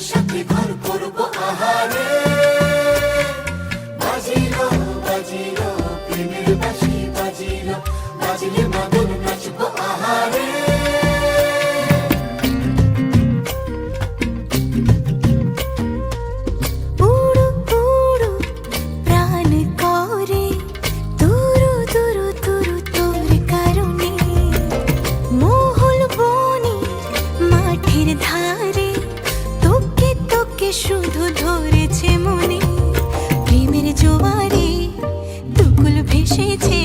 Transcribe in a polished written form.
সাথে ঘর করবো আহারে। বাজিলো বাজিলো প্রেমের বাঁশি বাজিলো, বাজলে মদন নাচবো আহারে। উড়ু উড়ু প্রাণ করে তুরু তুরু তুরু তোর কারণে, মহল বনে মাঠের ধারে তোকে তোকে শুধু ধরেছে মনে। প্রেমের জোয়ারে দুকুল ভেসেছে